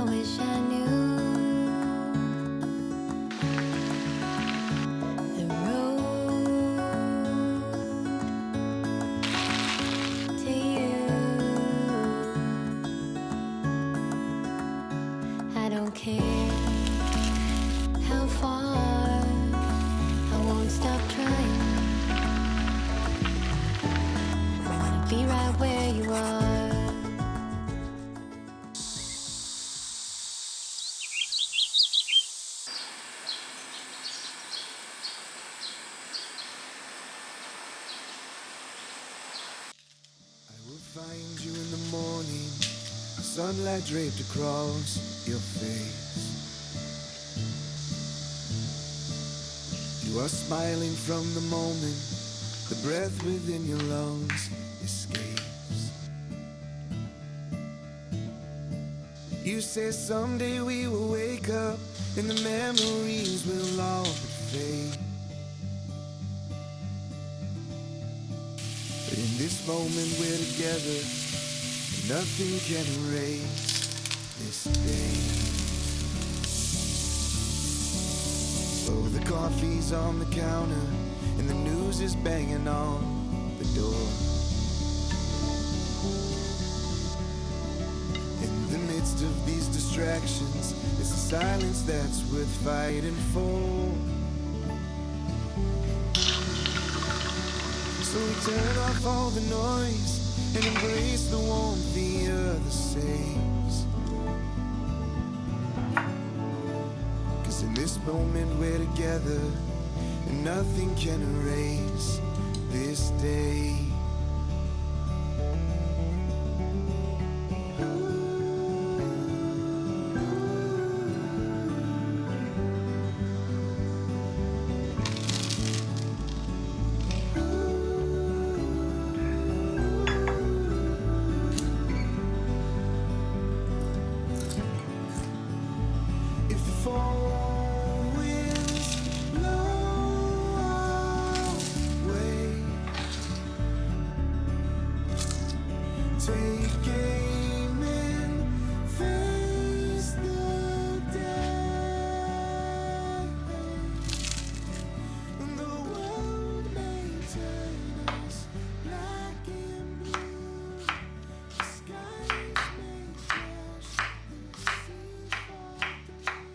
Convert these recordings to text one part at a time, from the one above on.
wish I knew the road to you. I don't care how far, I won't stop trying. I wanna be right where you are. I will find you in the morning, sunlight draped across your face. You are smiling from the moment the breath within your lungs escapes. You say someday we will wake up and the memories will all but fade. But in this moment we're together, and nothing can erase this day. So the coffee's on the counter and the news is banging on the door. In the midst of these distractions, it's the silence that's worth fighting for. So we turn off all the noise and embrace the warmth the other saves. 'Cause in this moment we're together, and nothing can erase this day. If the fall winds blow away, take aim and face the day. And the world may turn us black and blue, the skies may crash, the seas fall through.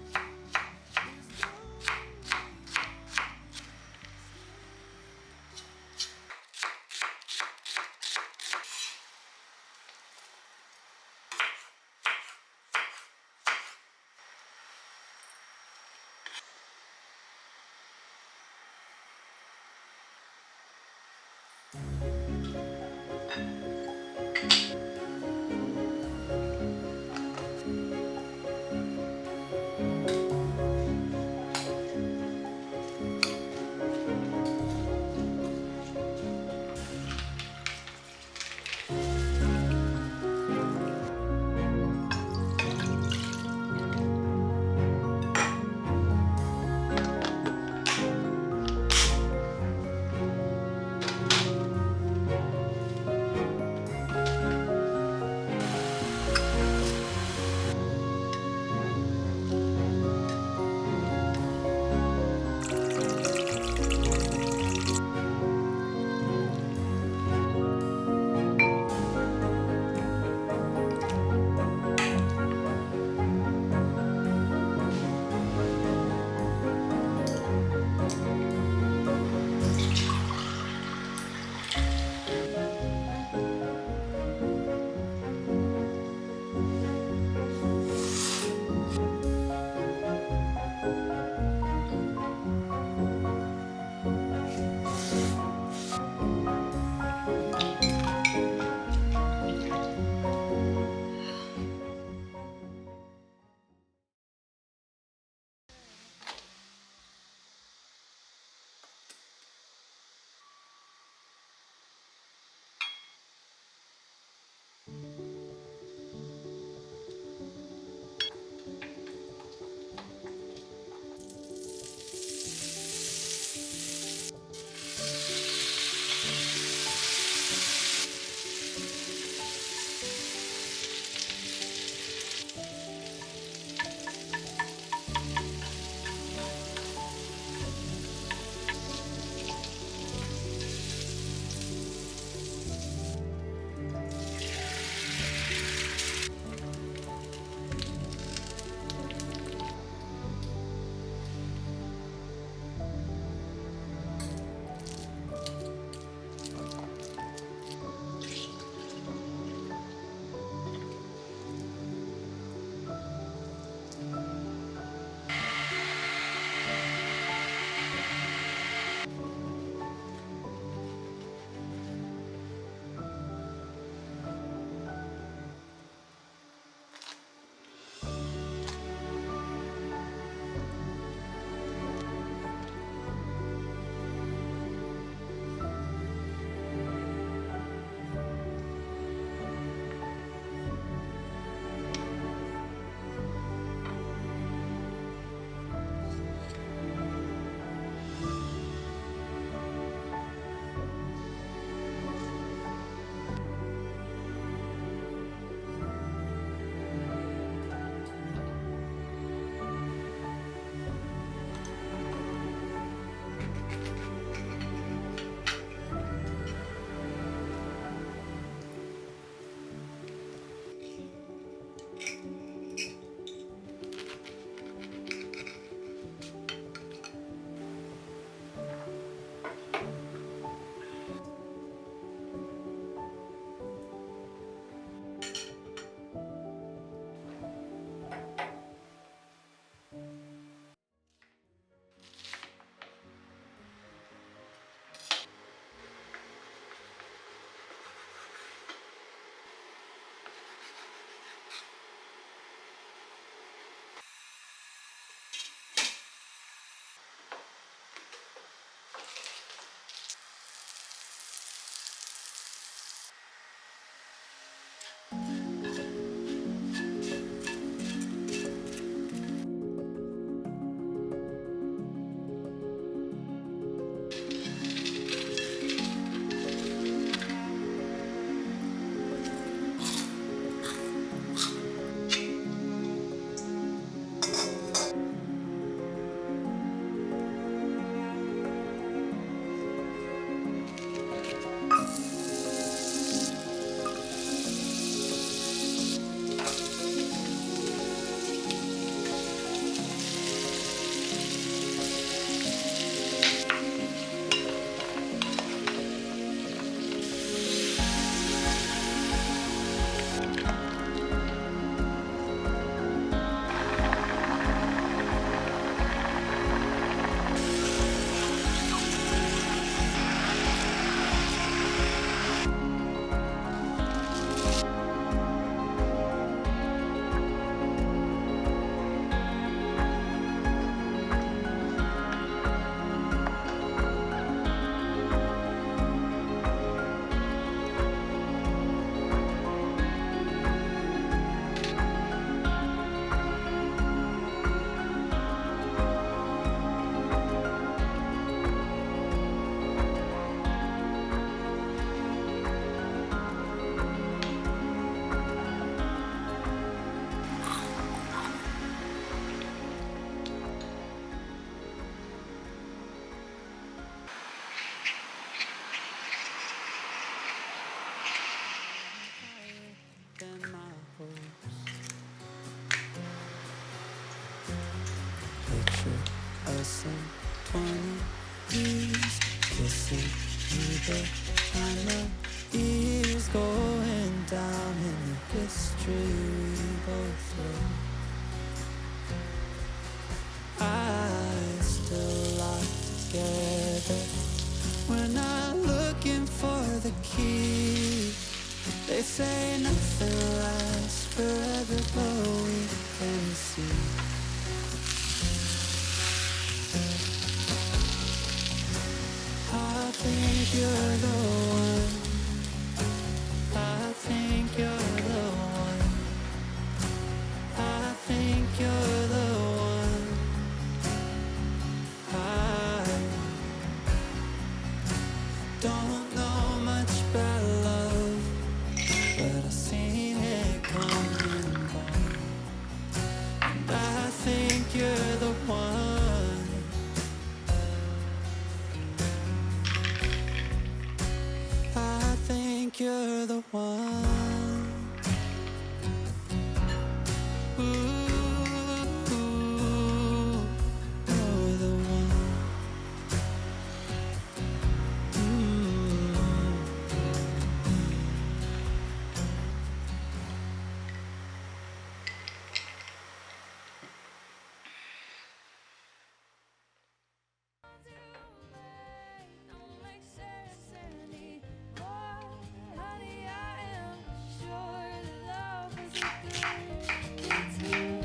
less than 20 years kissing you behind my ears, going down in the history we both wrote. Eyes still locked together. We're not looking for the key. They say nothing lasts forever, but we can see. I think you're the one. I think you're the one. I think you're the one. I don't know much about love, but I've seen it come and go. And I think you're the one. I think you're the one. Ooh, you're the one. Don't make sense anymore, honey. I am sure that love was a good detour.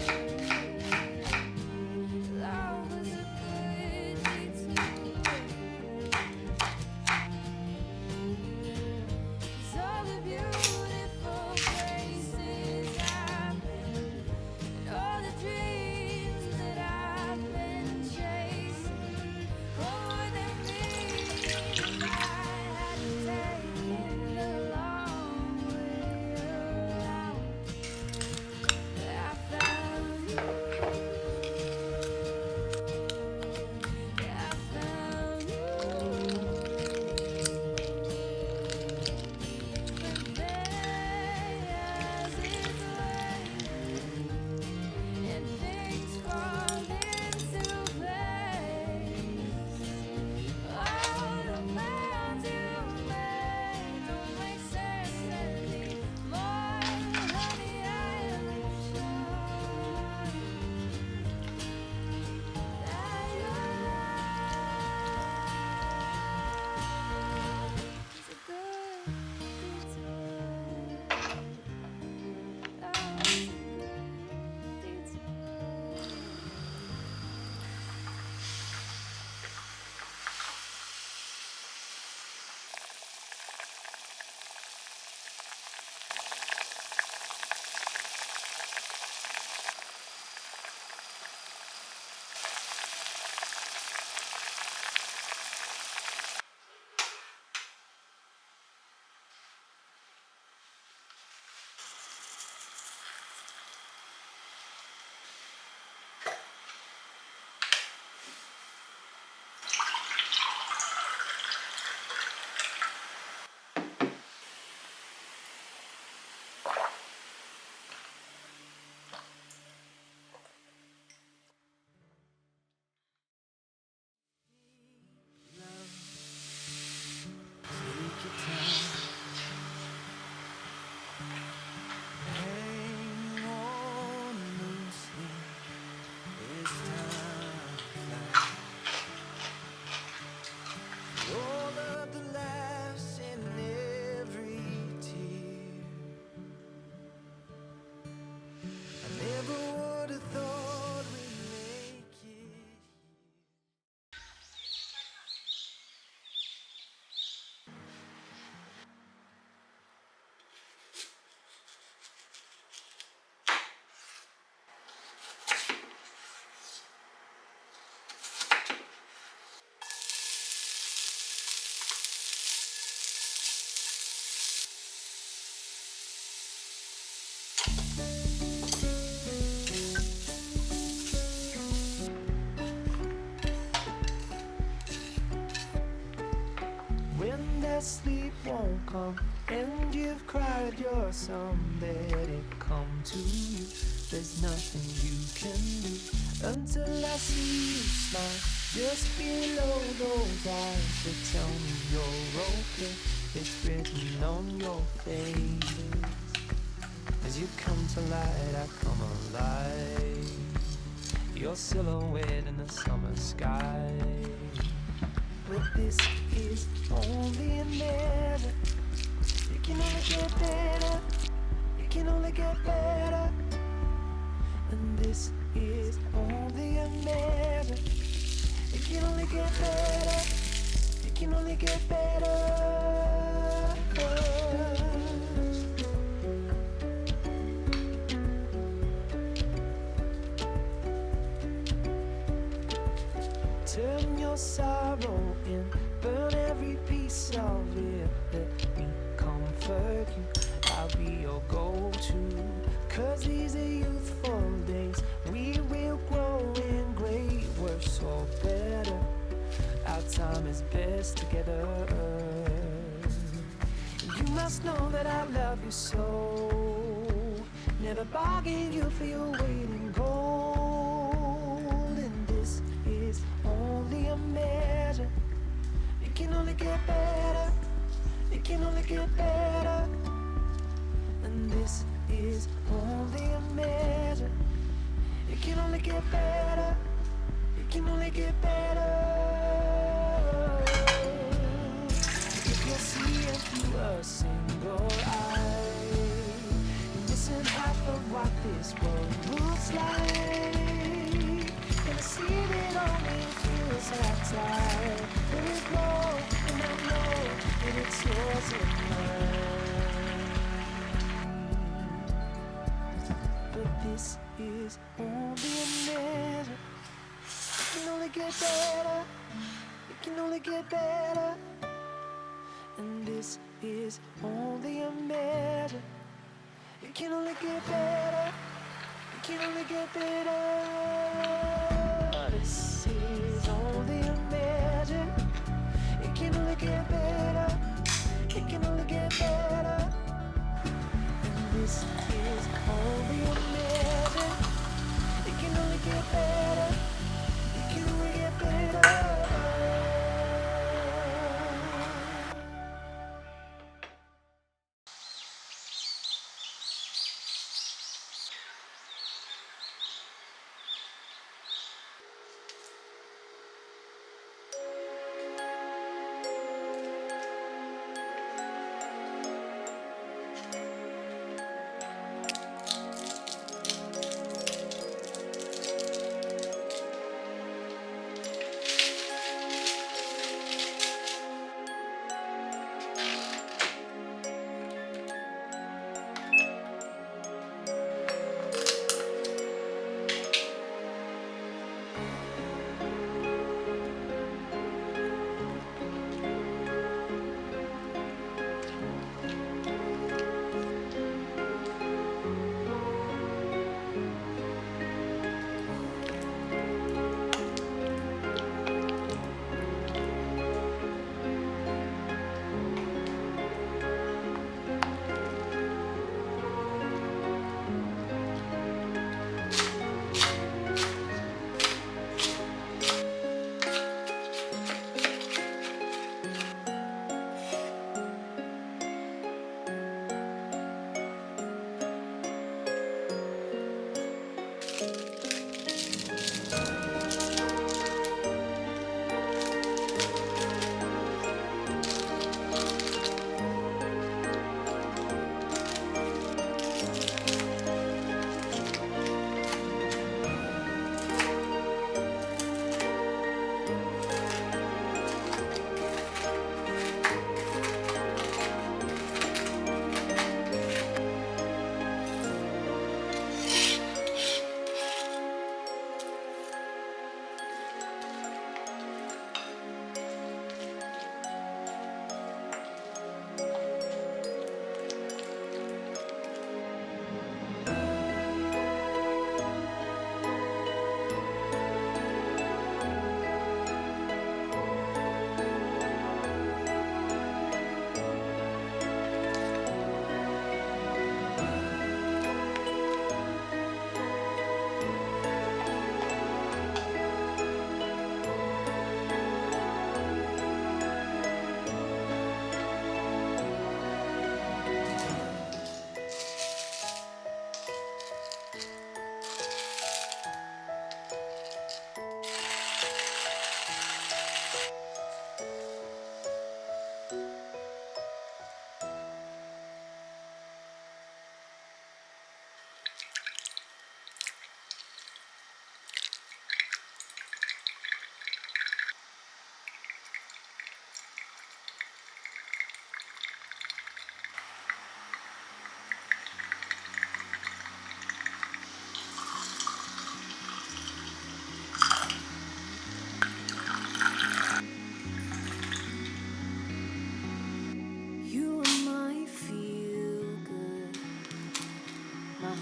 Love was a good detour. 'Cause all the beautiful places I've been, and all the dreams that I've been chasing, more than me if I hadn't taken the long way around. I found you. I found you. But there's its way, and things fall into place. All the plans you made don't make sense anymore, honey. I am sure that your love is a good detour. Love is a good detour. Take your time. Hang on loosely. It's time to fly. All of the laughs and every tear. I never would have thought we'd make it. When that sleep won't come. come and you've cried your song, let it come to you. There's nothing you can do until I see you smile. Just below those eyes that tell me you're okay. It's written on your face. As you come to light, I come alive. Your silhouette in the summer sky. Well, this is only a measure. It can only get better. It can only get better. And this is only a measure. It can only get better. It can only get better. Turn your sorrow in, burn every piece of it. Let me comfort you, I'll be your go-to. 'Cause these are youthful days, we will grow in great, worse or better. Our time is best together. You must know that I love you so. Never bargain you for your weight in gold. And this is only a measure. It can only get better. It can only get better. And this is only a measure. It can only get better. It can only get better. If you're seeing through a single eye, you're missing half of what this world looks like. And I see that only feels that tight. There is more, and I know that it's yours and mine. But this is only a measure. It can only get better. It can only get better. And this is only a measure. It can only get better. It can only get better. This is only a measure. It can only get better. It can only get better. And this is only a measure. It can only get better. It can only get better.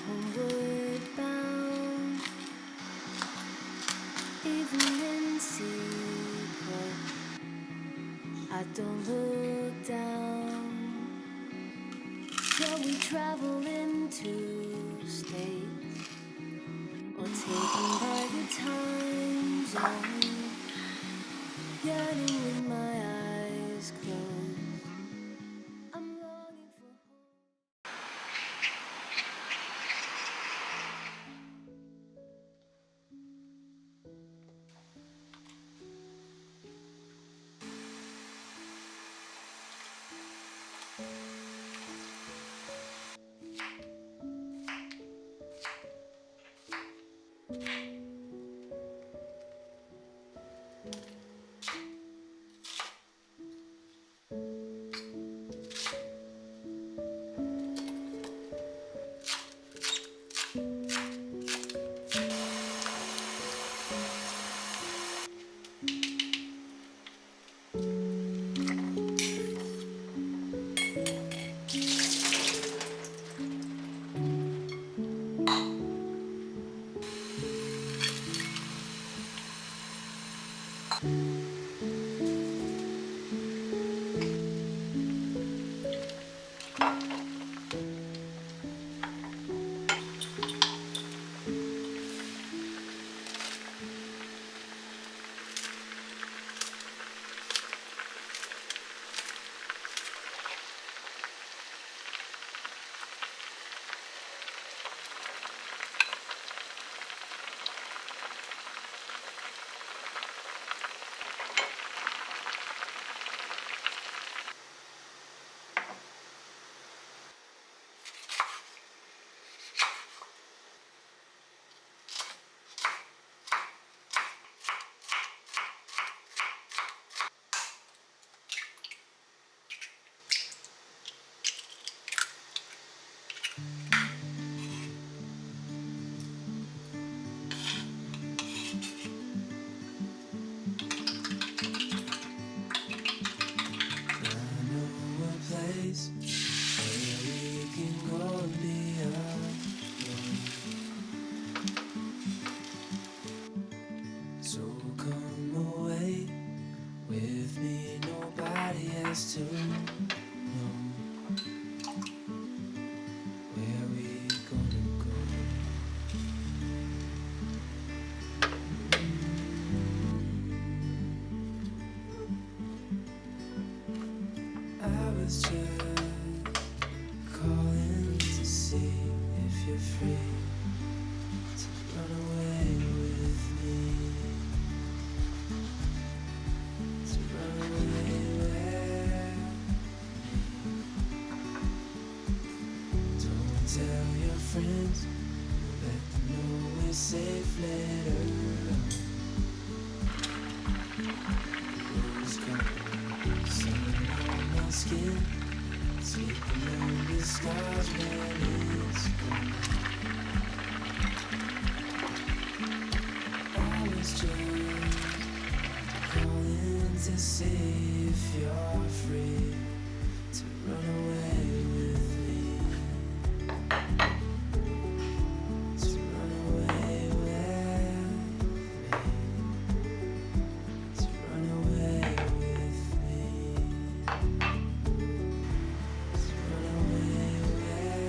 homeward bound, even in secret. I don't look down. Shall we travel into states, or taken by the time zone? Yearning with my eyes closed. I'm longing for home. So come away with me, nobody has to know where we gonna go. I was just calling to see if you're free to run away with me. To run away with me. Don't tell your friends, let them know we're safe later. Rose colored sun on my skin, sleeping on the scars when it's gone. I was just calling to see if you're free to run away with me. To run away with me. To run away with me. To run away with me.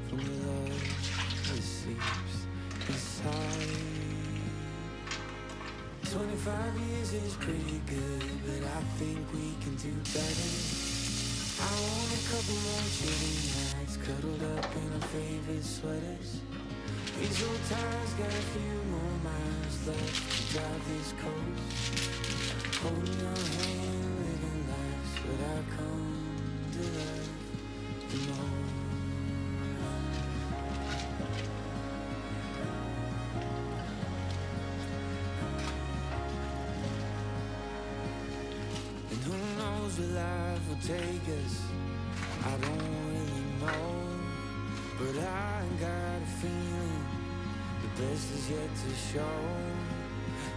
From the love that sleeps inside. 25 years is pretty good, but I think we can do better. I want a couple more chilly nights, cuddled up in our favorite sweaters. These old tires got a few more miles left to drive these coasts. Holding your hand, living life's what I come to love the most. And who knows where life will take us, I don't really know. But I got a feeling the best is yet to show.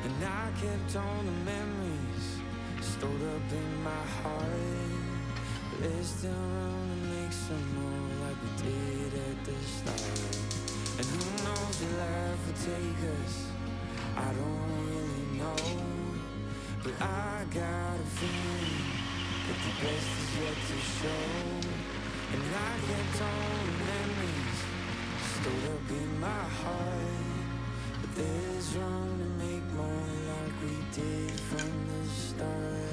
And I kept all the memories stored up in my heart. But there's still room to make some more like we did at the start. And who knows where life will take us, I don't really know. But I got a feeling that the best is yet to show. And I kept all the memories stored up in my heart. But there's room to make more like we did from the start.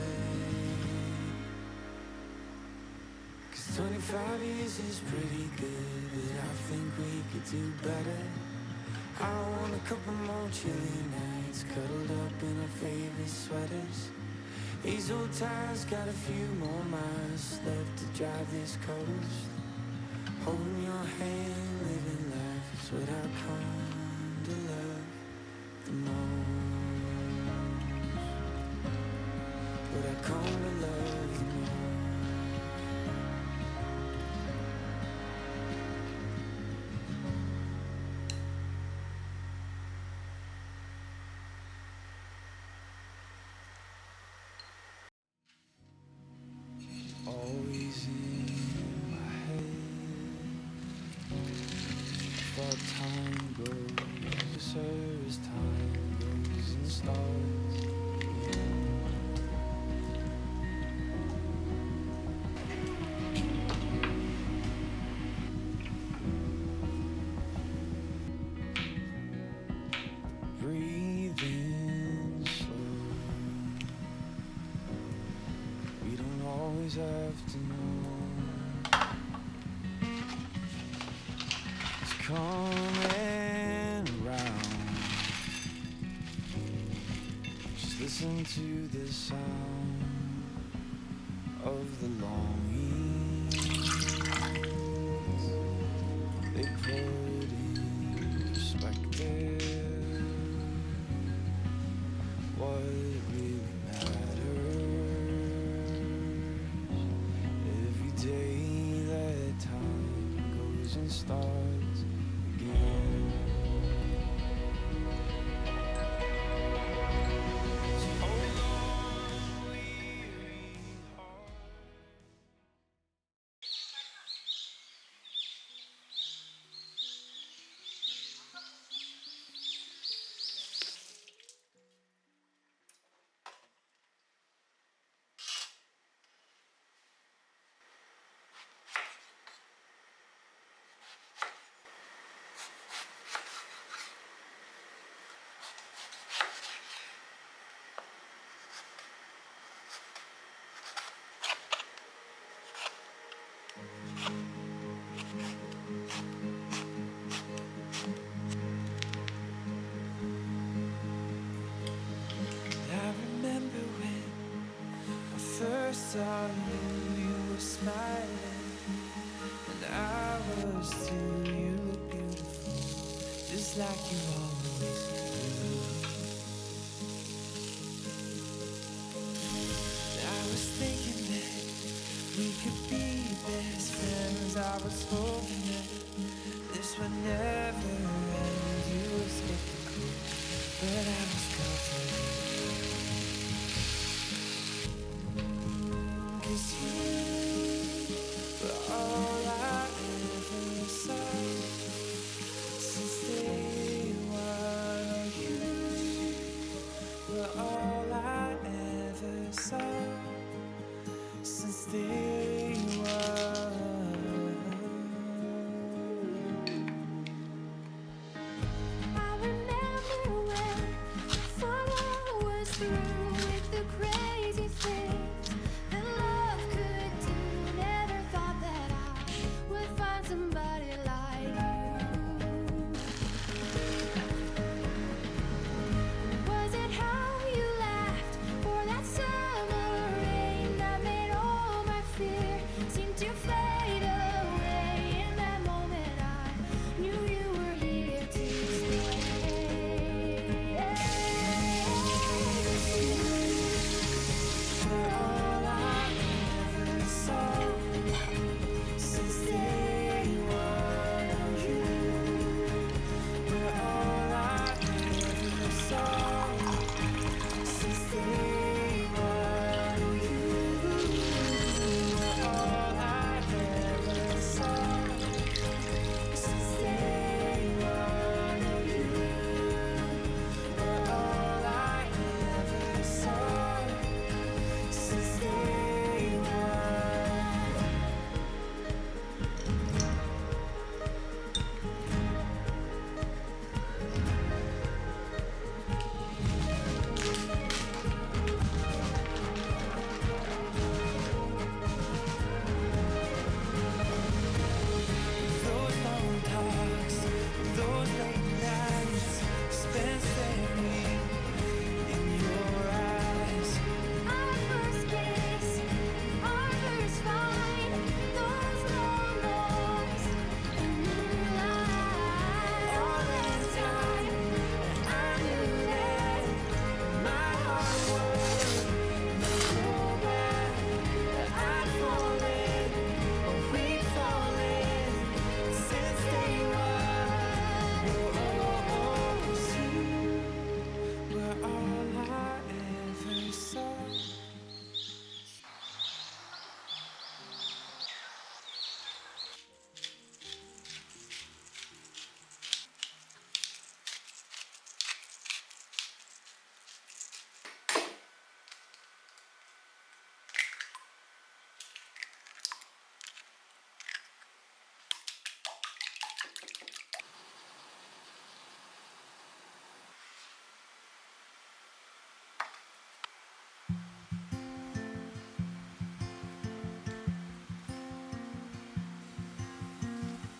'Cause 25 years is pretty good, but I think we could do better. I want a couple more chilly nights, cuddled up in our favorite sweaters. These old tires got a few more miles left to drive this coast. Holding your hand, living life is what I come to love the most. What I come to love the most. Always in my head. But time goes, so as time goes and starts. Breathing slow. We don't always have to know. It's coming around. Just listen to the sound of the longing. They put in perspective what really matters. Every day that time goes and starts again. So hold on, weary heart. I remember when I first saw you, you were smiling, and I was too. You look beautiful, just like you always do. I was thinking that we could be best friends. I was hoping that this would never end. You were skeptical, but I was confident. 'Cause you were all I ever saw since day one. You were all I ever saw since day one.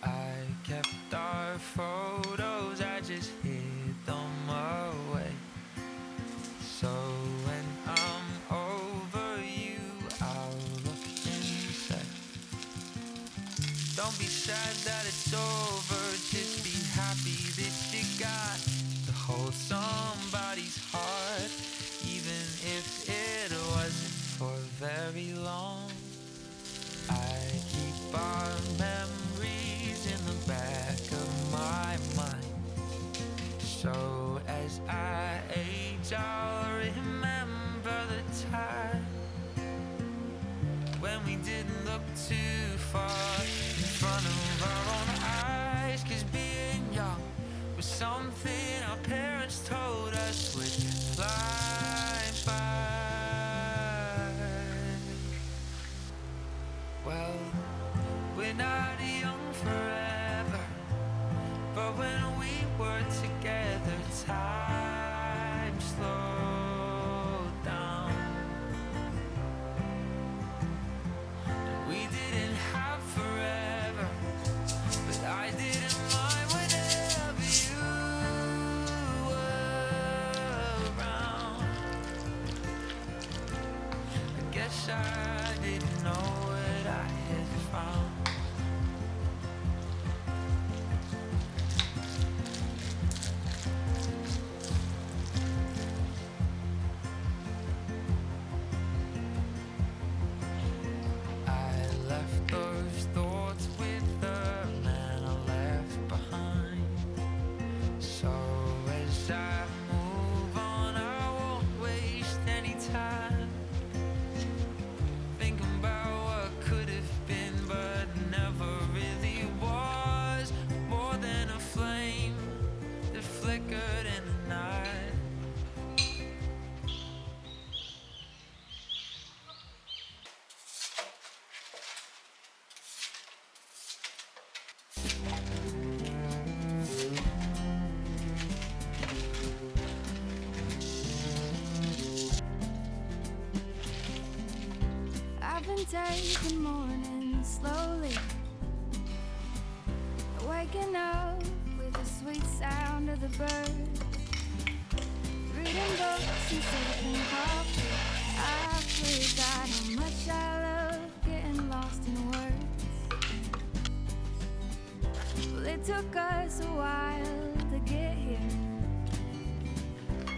I kept our photos, I just hid them away. So when I'm over you, I'll look and say, don't be sad that it's over, just be happy that you got to hold somebody's heart, even if it wasn't for very long. I keep our memories in the back of my mind, so as I age I'll remember the time when we didn't look too far in front of our own eyes, 'cause being young was something our parents told us would fly by. Well, we're not young forever, but when we were together, time slowed down. And we didn't have forever, but I didn't mind whenever you were around. I guess I didn't know what I had found. I left those thoughts with the man I left behind. So as I move on, I won't waste any time thinking about what could have been, but never really was. More than a flame that flickered in the night. I've been taking mornings slowly, waking up with the sweet sound of the birds, reading books and sipping coffee. I forgot how much I love getting lost in words. Well, it took us a while to get here.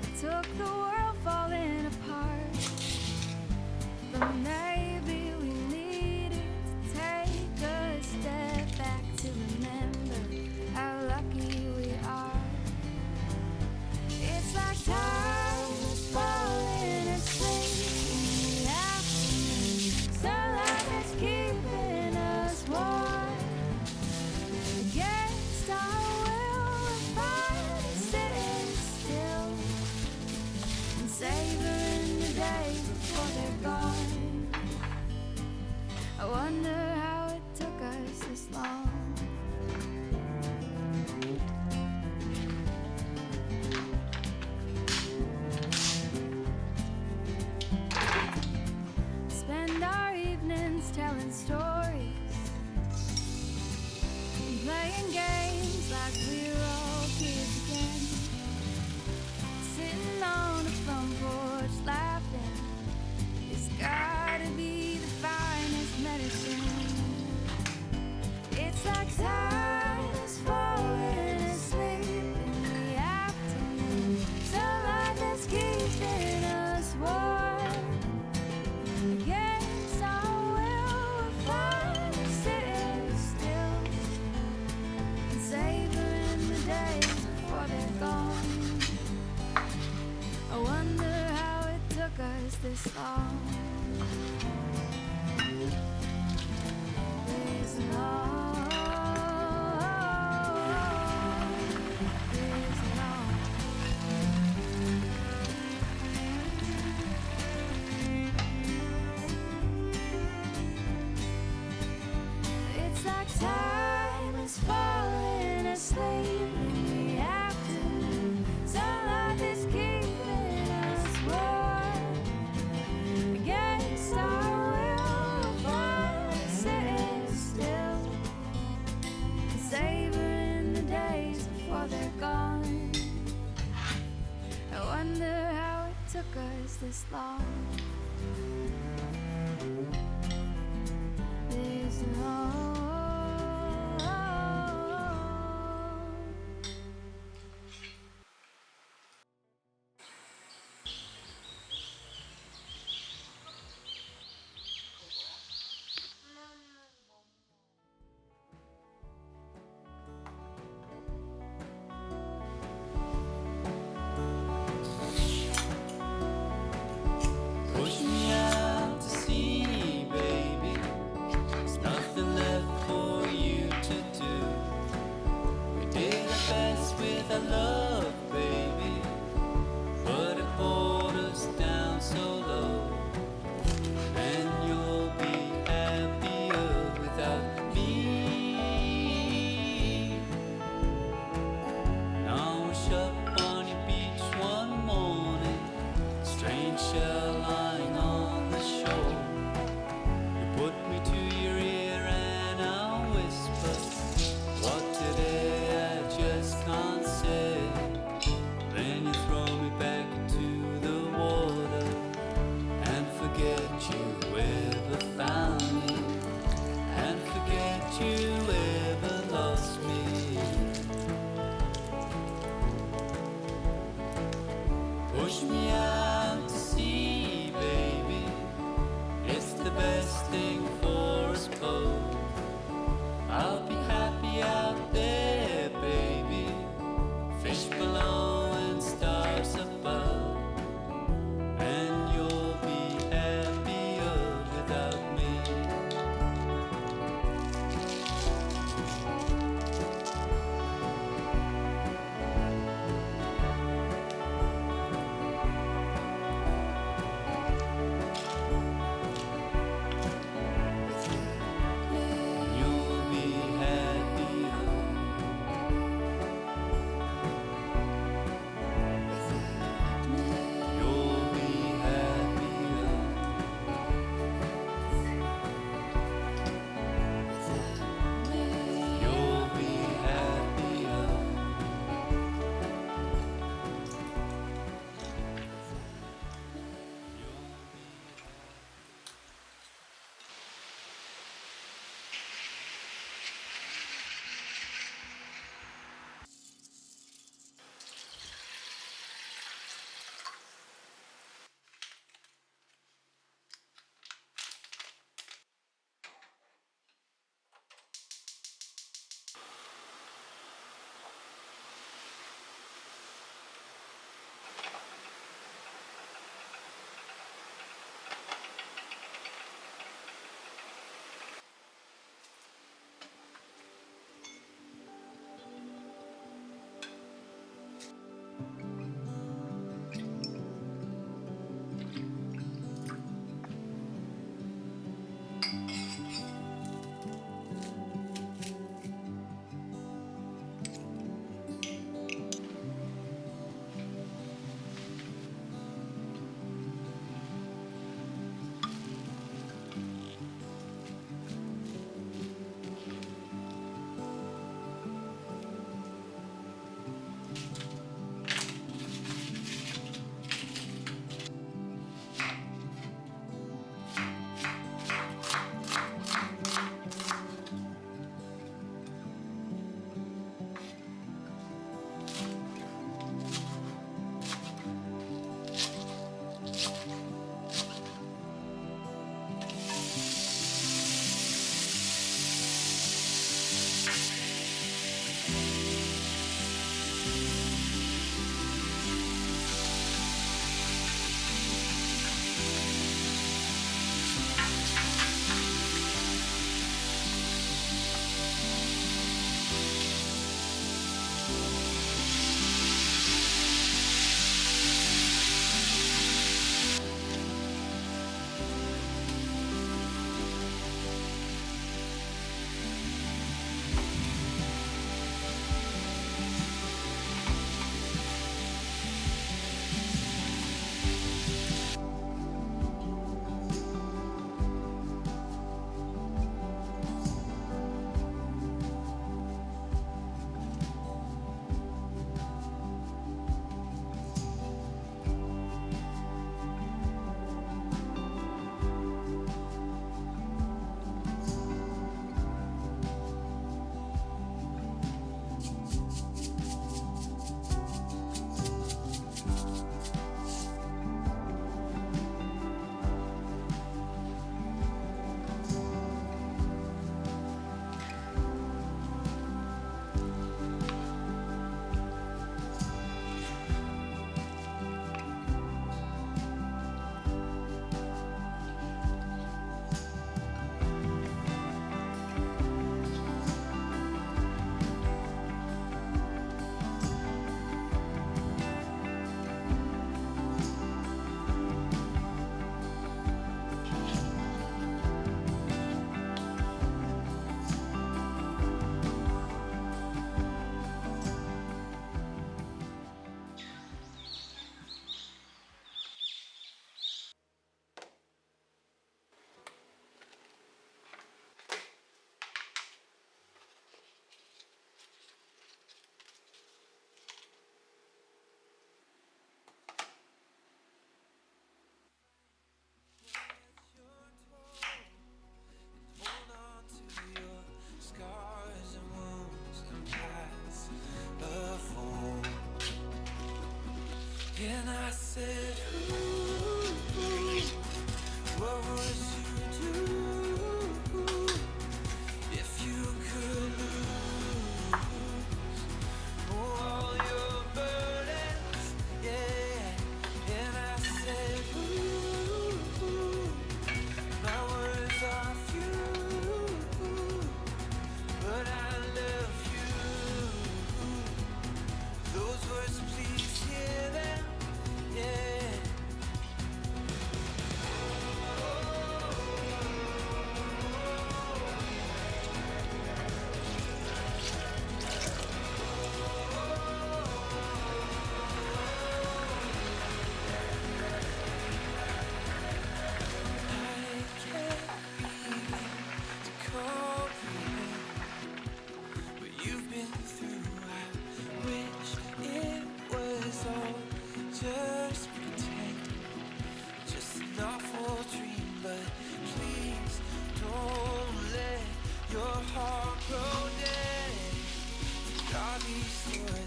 It took the world falling apart, but maybe we needed to take a step back to remember how lucky we are. It's like time is falling asleep in the afternoon, sunlight is keeping us warm. Against our will, we're finally sitting still and savoring the day before they're gone. I wonder how it took us this long. Spend our evenings telling stories and playing games like we're all kids again. Sitting on the front porch laughing, it's gotta be the finest medicine. It's like time is falling asleep in the afternoon, sunlight that's keeping us warm. Against our will, we're finally sitting still and savoring the days before they're gone. I wonder how it took us this long. This long. this long. This long. Push me out to sea, baby. There's nothing left for you to do. We did our best with our love, baby, but it brought us down so low. And you'll be happier without me. Now we're up on your beach one morning, strange shell lying on the shore. You put me to your ear and I'll whisper what today I just can't say. Then you throw me back into the water and forget you ever found me, and forget you ever lost me. Push me out to sea, baby. It's the best thing for us both. I'll be happy out there, baby. Fish below and stars above. And you'll be happier without me.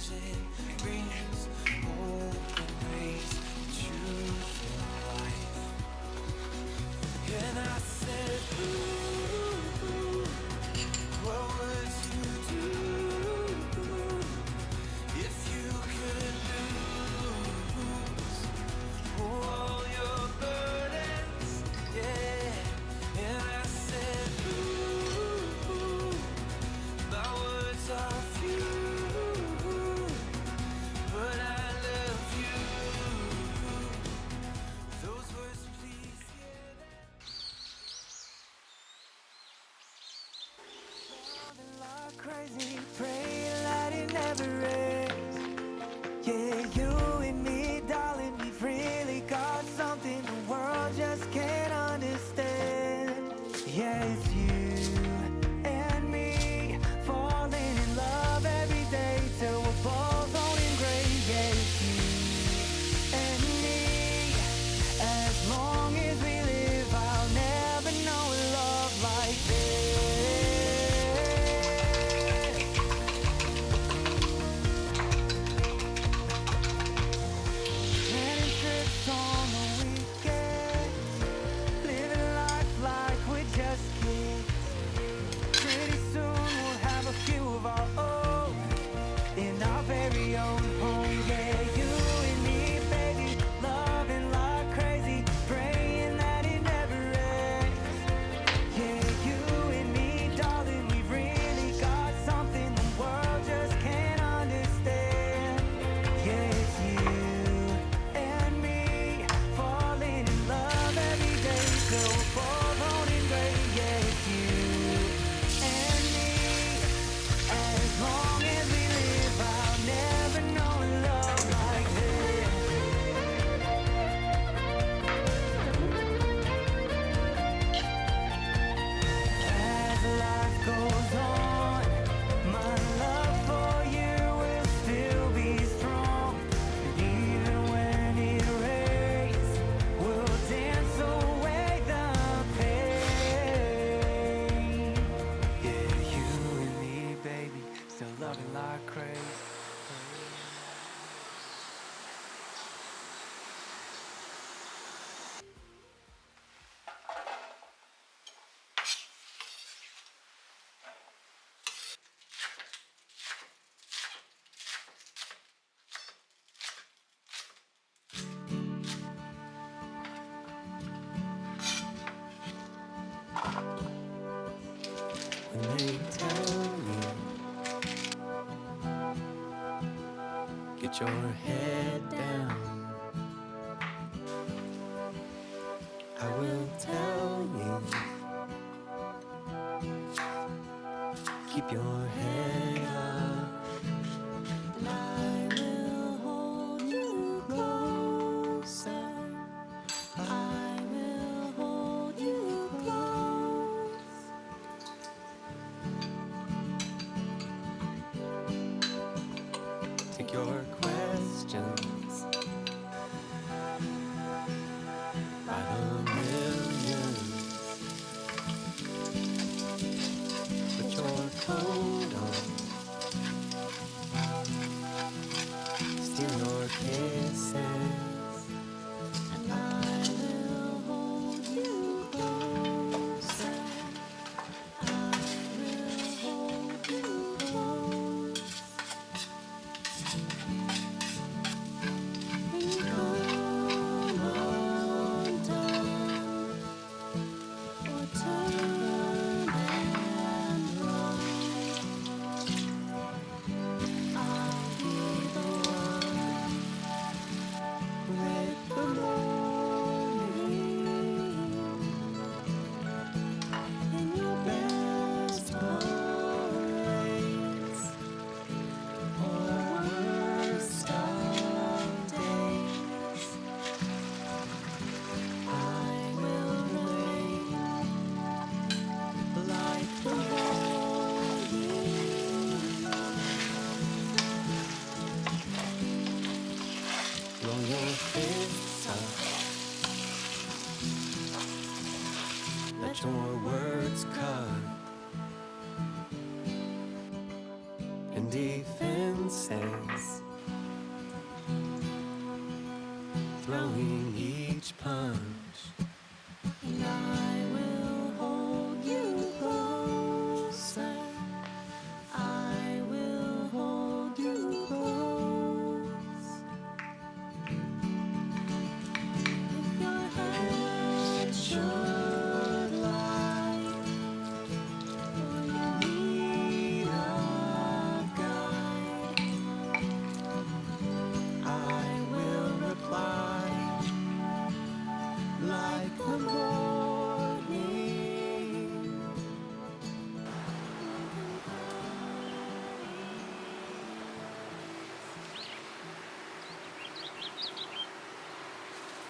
as it rings, open ways to choose your life. And I said, ooh, what would you do if you could lose all your burdens? Yeah. And I said, ooh, my words are few, but I love you. Those words, please hear them. Loving like crazy, praying that it never ends. Yeah, you and me, darling, we've really got something the world just can't understand. Yeah, it's you and me, falling in love every day till we're both old and gray. Yeah, it's you and me. As long as we live, I'll never know a love like this. Planning trips on the weekend, living life like we're just kids. Pretty soon we'll have a few of our own in our very own home. Yeah, you and me, baby, loving like crazy, praying that it never ends. Yeah, you and me, darling, we've really got something the world just can't understand. Yeah, it's you and me, falling in love every day till we're both old and gray. Yeah, it's you and me. As long as we live, I'll never know a love like this. As life goes on, my love for you will still be strong. And even when it rains, we'll dance away the pain. Yeah, you and me, baby, still loving like crazy. When they tell you, get your head down, I will tell you, keep your head up. And I will hold you closer. I will hold you close. Take your questions by the millions. Put your coat on. Steal your kisses. And I will hold you closer. I will hold you close. And come on down, or turn and run. I'll be the one with the morning in your best parades or worst of days. I will remain like the morning. Roll your fists up. Let your words cut. And defense says, throwing each punch. And I